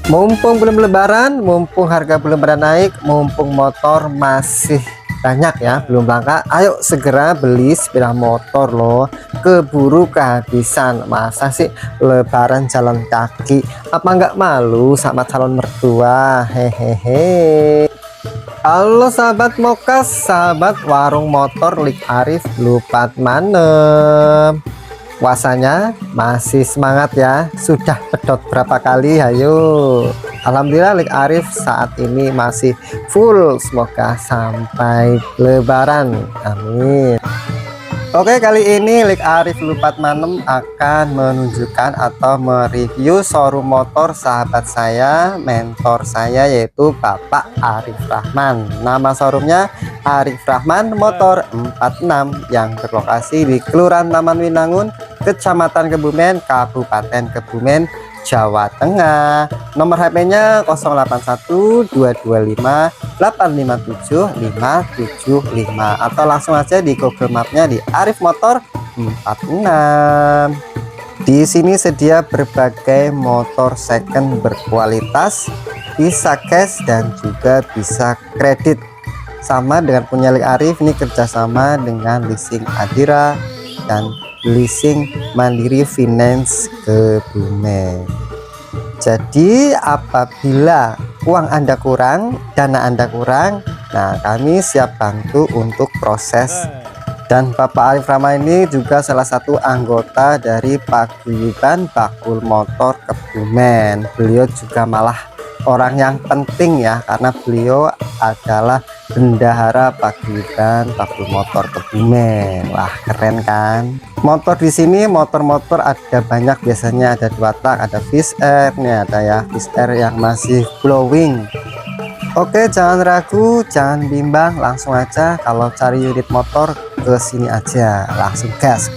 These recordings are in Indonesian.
Mumpung belum lebaran, mumpung harga belum pada naik, mumpung motor masih banyak ya, belum langka, ayo segera beli sepeda motor loh. Keburu kehabisan. Masa sih lebaran jalan kaki? Apa nggak malu sama calon mertua? Hehehe. Halo sahabat Mokas, sahabat warung motor Lik Arif lupat manem. Puasanya masih semangat ya? Sudah pedot berapa kali? Ayo. Alhamdulillah Lik Arif saat ini masih full. Semoga sampai lebaran. Amin. Oke, kali ini Lik Arif lupat manem akan menunjukkan atau mereview showroom motor sahabat saya, mentor saya, yaitu Bapak Arif Rahman. Nama showroomnya Arif Rahman Motor 46 yang berlokasi di Kelurahan Taman Winangun, Kecamatan Kebumen, Kabupaten Kebumen, Jawa Tengah. Nomor HP-nya 081225857575 atau langsung aja di Google Map-nya di Arif Motor 46. Di sini sedia berbagai motor second berkualitas, bisa cash dan juga bisa kredit. Sama dengan punya Lik Arif, ini kerjasama dengan leasing Adira dan leasing Mandiri Finance Kebumen. Jadi apabila uang Anda kurang, dana Anda kurang, nah kami siap bantu untuk proses. Dan Bapak Arif Rahman ini juga salah satu anggota dari Paguyuban Bakul Motor Kebumen. Beliau juga malah orang yang penting ya, karena beliau adalah bendahara Paguyuban Bakul Motor Kebumen. Wah, keren kan? Motor di sini motor-motor ada banyak, biasanya ada 2 tak, ada Fish Air, nih ada ya Fish Air yang masih glowing. Oke, jangan ragu, jangan bimbang, langsung aja kalau cari unit motor ke sini aja, langsung gas.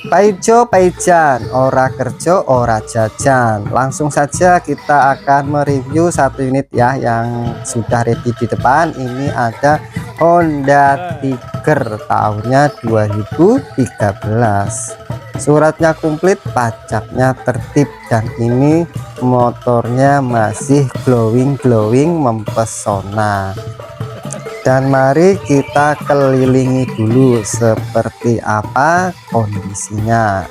Paijo paijan, ora kerja ora jajan. Langsung saja kita akan mereview satu unit ya yang sudah ready di depan. Ini ada Honda Tiger tahunnya 2013. Suratnya komplit, pajaknya tertib, dan ini motornya masih glowing mempesona. Dan mari kita kelilingi dulu seperti apa kondisinya.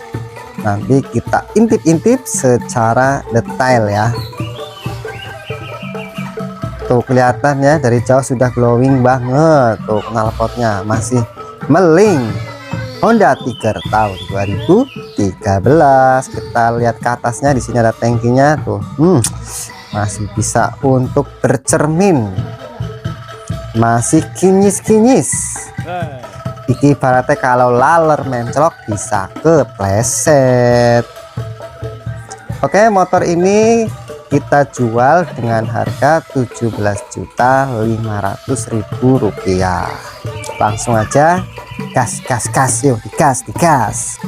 Nanti kita intip-intip secara detail ya. Tuh kelihatan ya, dari jauh sudah glowing banget. Tuh knalpotnya masih meling. Honda Tiger tahun 2013. Kita lihat ke atasnya, di sini ada tangkinya tuh. Masih bisa untuk bercermin. Masih kinyis. Iki ibaratnya kalau laler mencolok bisa kepleset. Oke, motor ini kita jual dengan harga Rp17.500.000. Langsung aja gas yuk, digas.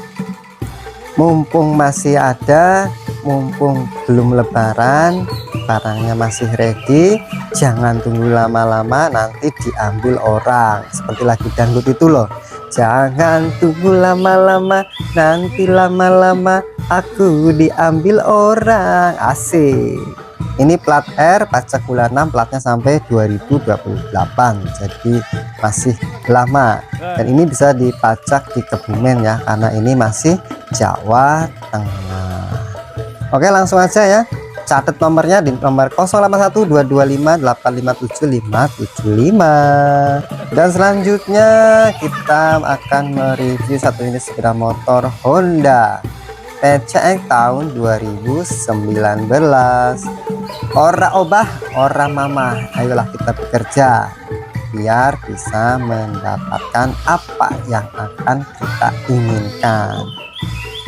Mumpung masih ada, mumpung belum lebaran, barangnya masih ready, jangan tunggu lama-lama nanti diambil orang. Seperti lagu dangdut itu loh, jangan tunggu lama-lama, nanti lama-lama aku diambil orang. Asik. Ini plat R, pajak bulan 6, platnya sampai 2028, jadi masih lama. Dan ini bisa dipajak di Kebumen ya, karena ini masih Jawa Tengah. Oke, langsung aja ya, catat nomornya di nomor 081225857575. Dan selanjutnya kita akan mereview satu unit sepeda motor Honda PCX tahun 2019. Ora obah, ora mama, ayolah kita bekerja biar bisa mendapatkan apa yang akan kita inginkan.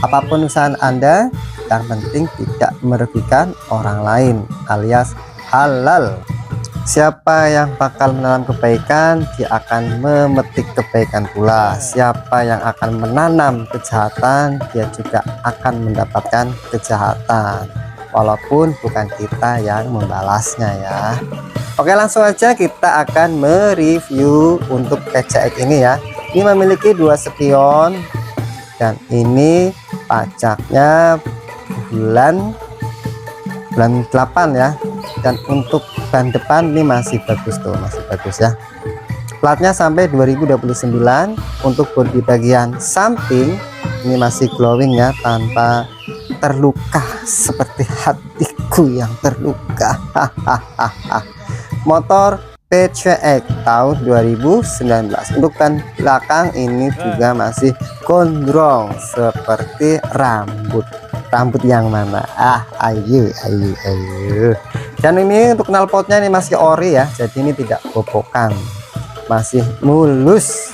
Apapun usaha Anda, yang penting tidak merugikan orang lain, alias halal. Siapa yang bakal menanam kebaikan, dia akan memetik kebaikan pula. Siapa yang akan menanam kejahatan, dia juga akan mendapatkan kejahatan, walaupun bukan kita yang membalasnya ya. Oke, langsung aja kita akan mereview untuk PCX ini ya. Ini memiliki 2 spion, dan ini pajaknya bulan bulan 8 ya. Dan untuk ban depan ini masih bagus tuh, masih bagus ya. Platnya sampai 2029. Untuk bodi bagian samping ini masih glowing ya, tanpa terluka seperti hatiku yang terluka. Motor PCX tahun 2019. Untuk ban belakang ini juga masih gondrong seperti rambut yang mana? Ayo. Dan ini untuk knalpotnya ini masih ori ya, jadi ini tidak gopokan, masih mulus.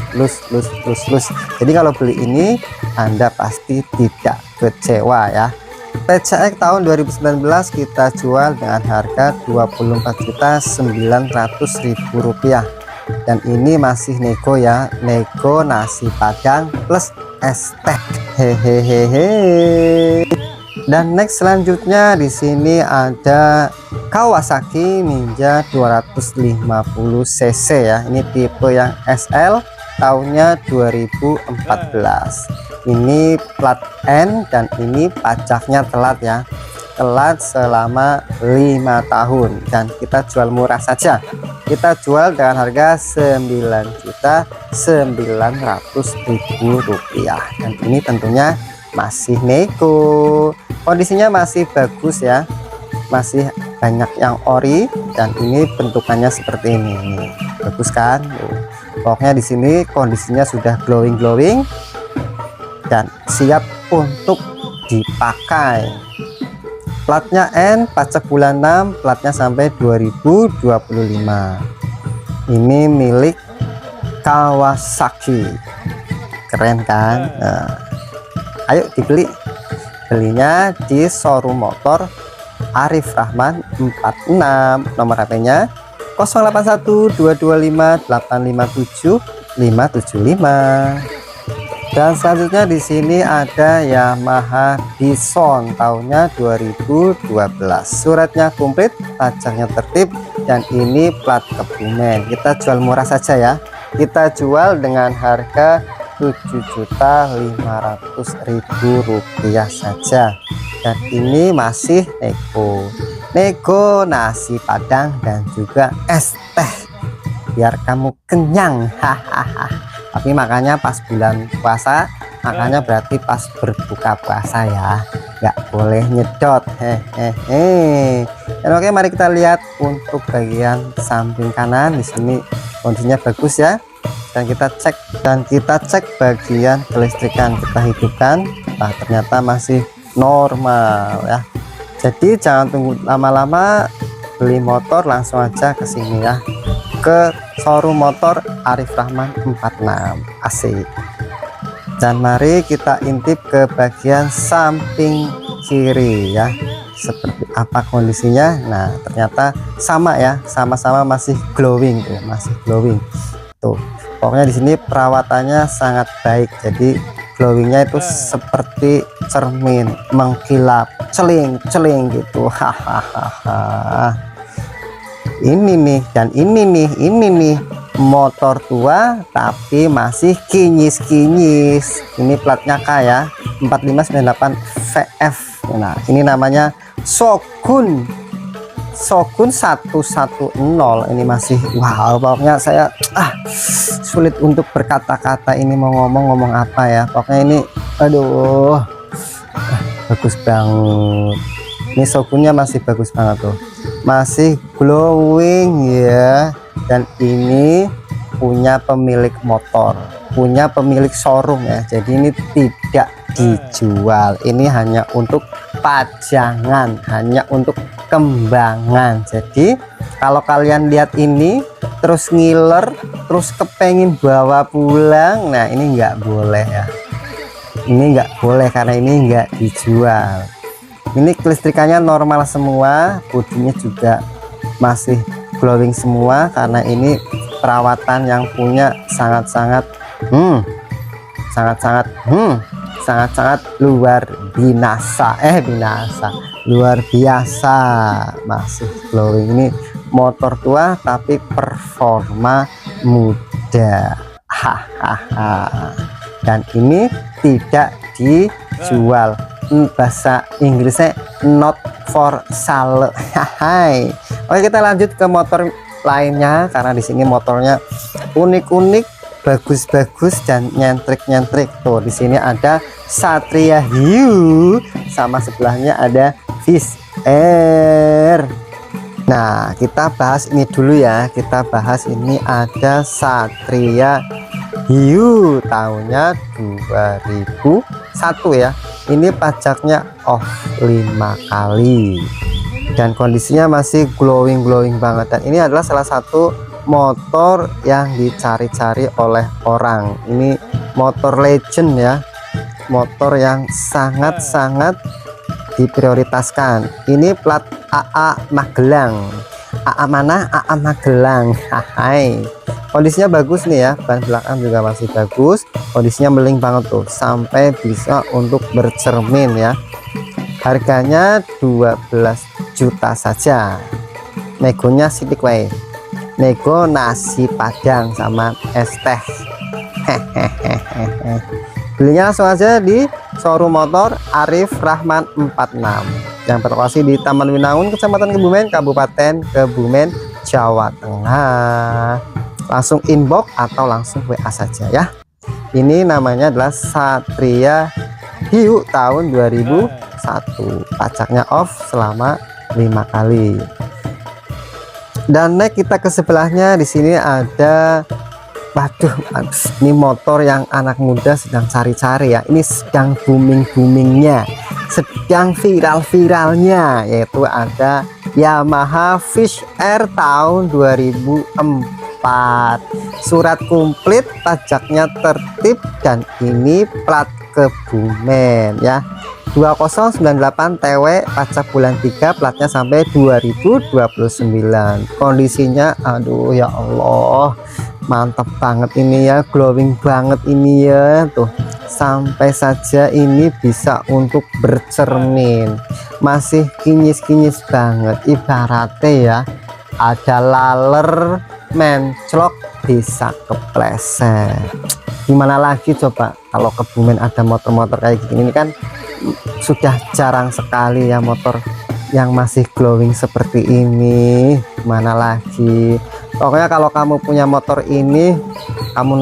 Jadi kalau beli ini Anda pasti tidak kecewa ya. PCX tahun 2019 kita jual dengan harga Rp24.900.000, dan ini masih nego ya, nego nasi padang plus estek. Hehehe. Dan next selanjutnya di sini ada Kawasaki Ninja 250 cc ya. Ini tipe yang SL, tahunnya 2014. Ini plat N dan ini pajaknya telat ya. Telat selama 5 tahun dan kita jual murah saja. Kita jual dengan harga Rp9.900.000, dan ini tentunya masih nego. Kondisinya masih bagus ya, masih banyak yang ori, dan ini bentukannya seperti ini. Bagus kan? Pokoknya di sini kondisinya sudah glowing dan siap untuk dipakai. Platnya N, pajak bulan 6, platnya sampai 2025. Ini milik Kawasaki, keren kan? Nah, ayo dibeli. Belinya di showroom motor Arif Rahman 46. Nomor HP-nya 081225857575. Dan selanjutnya di sini ada Yamaha Bison tahunnya 2012. Suratnya komplit, pajaknya tertib, dan ini plat Kebumen. Kita jual murah saja ya. Kita jual dengan harga Rp7.500.000 saja, dan ini masih nego nasi padang dan juga es teh biar kamu kenyang. Hahaha. Tapi makanya pas bulan puasa, makanya berarti pas berbuka puasa ya, nggak boleh nyedot. Dan oke, mari kita lihat untuk bagian samping kanan. Di sini kondisinya bagus ya, dan kita cek bagian kelistrikan, kita hidupkan. Nah, ternyata masih normal ya. Jadi jangan tunggu lama-lama, beli motor langsung aja ke sini ya, ke showroom motor Arif Rahman 46. asik. Dan mari kita intip ke bagian samping kiri ya, seperti apa kondisinya. Nah, ternyata sama ya, sama-sama masih glowing tuh, masih glowing tuh. Pokoknya di sini perawatannya sangat baik, jadi glowingnya itu seperti cermin, mengkilap, celing gitu. Hahaha. Ini nih, dan ini nih motor tua tapi masih kinyis. Ini platnya K ya, 4598 VF. Nah, ini namanya Shogun 110. Ini masih wow, pokoknya saya sulit untuk berkata-kata ini mau ngomong apa ya. Pokoknya ini aduh, bagus banget. Ini Shogunnya masih bagus banget tuh, masih glowing ya. Dan ini punya pemilik motor, punya pemilik showroom ya, jadi ini tidak dijual, ini hanya untuk pajangan, hanya untuk kembangan. Jadi kalau kalian lihat ini terus ngiler, terus kepengen bawa pulang, nah ini nggak boleh ya, ini nggak boleh karena ini nggak dijual. Ini kelistrikannya normal semua, bodinya juga masih glowing semua, karena ini perawatan yang punya sangat-sangat luar luar biasa, masih glowing. Ini motor tua tapi performa muda. Hahaha. Dan ini tidak dijual, bahasa Inggrisnya not for sale. Hai. Oke, kita lanjut ke motor lainnya karena di sini motornya unik-unik, bagus-bagus dan nyentrik-nyentrik. Tuh, di sini ada Satria Hiu sama sebelahnya ada Fish Air. Nah, kita bahas ini dulu ya. Kita bahas ini ada Satria Hiu tahunnya 2001 ya. Ini pajaknya off 5 kali dan kondisinya masih glowing banget, dan ini adalah salah satu motor yang dicari-cari oleh orang. Ini motor legend ya, motor yang sangat-sangat diprioritaskan. Ini plat AA Magelang. AA mana? AA Magelang. Hai. Kondisinya bagus nih ya, ban belakang juga masih bagus, kondisinya beling banget tuh, sampai bisa untuk bercermin ya. Harganya 12 juta saja. Negonya sidik wae, nego nasi padang sama es teh. Belinya langsung aja di showroom motor Arif Rahman 46 yang berlokasi di Taman Winangun, Kecamatan Kebumen, Kabupaten Kebumen, Jawa Tengah. Langsung inbox atau langsung WA saja ya. Ini namanya adalah Satria Hiu tahun 2001, pajaknya off selama 5 kali. Dan naik kita ke sebelahnya, di sini ada, waduh, ini motor yang anak muda sedang cari-cari ya. Ini sedang boomingnya, sedang viral-viralnya, yaitu ada Yamaha Fish Air tahun 2004. Surat komplit, pajaknya tertib, dan ini plat Kebumen ya. 2098 TW, pajak bulan 3, platnya sampai 2029. Kondisinya aduh ya Allah, mantap banget ini ya, glowing banget ini ya. Tuh, sampai saja ini bisa untuk bercermin, masih kinyis-kinyis banget, ibaratnya ya ada laler menclok bisa kepleset. Gimana lagi coba kalau Kebumen ada motor-motor kayak gini. Ini kan sudah jarang sekali ya motor yang masih glowing seperti ini. Gimana lagi, pokoknya kalau kamu punya motor ini, kamu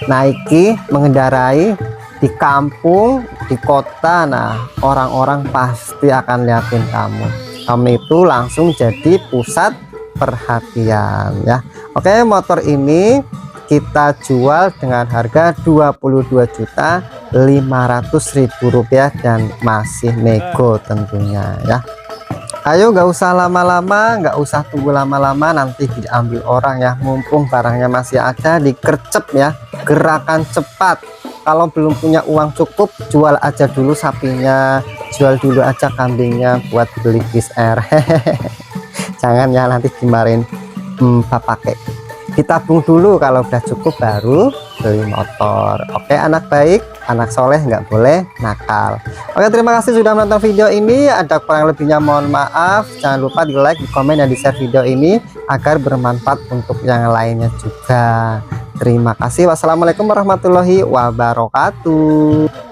naiki mengendarai di kampung, di kota, nah orang-orang pasti akan liatin kamu itu langsung jadi pusat perhatian ya. Oke, motor ini kita jual dengan harga Rp22.500.000 dan masih nego tentunya ya. Ayo, nggak usah lama-lama, nggak usah tunggu lama-lama, nanti diambil orang ya, mumpung barangnya masih ada, dikercep ya, gerakan cepat. Kalau belum punya uang cukup, jual aja dulu sapinya, jual dulu aja kambingnya buat beli Fish Air. Jangan ya, nanti dimarahin pakai. Ditabung dulu, kalau udah cukup baru beli motor. Oke, anak baik, anak soleh, nggak boleh nakal. Oke, terima kasih sudah menonton video ini. Ada kurang lebihnya mohon maaf. Jangan lupa di like, di komen, dan di share video ini agar bermanfaat untuk yang lainnya juga. Terima kasih. Wassalamualaikum warahmatullahi wabarakatuh.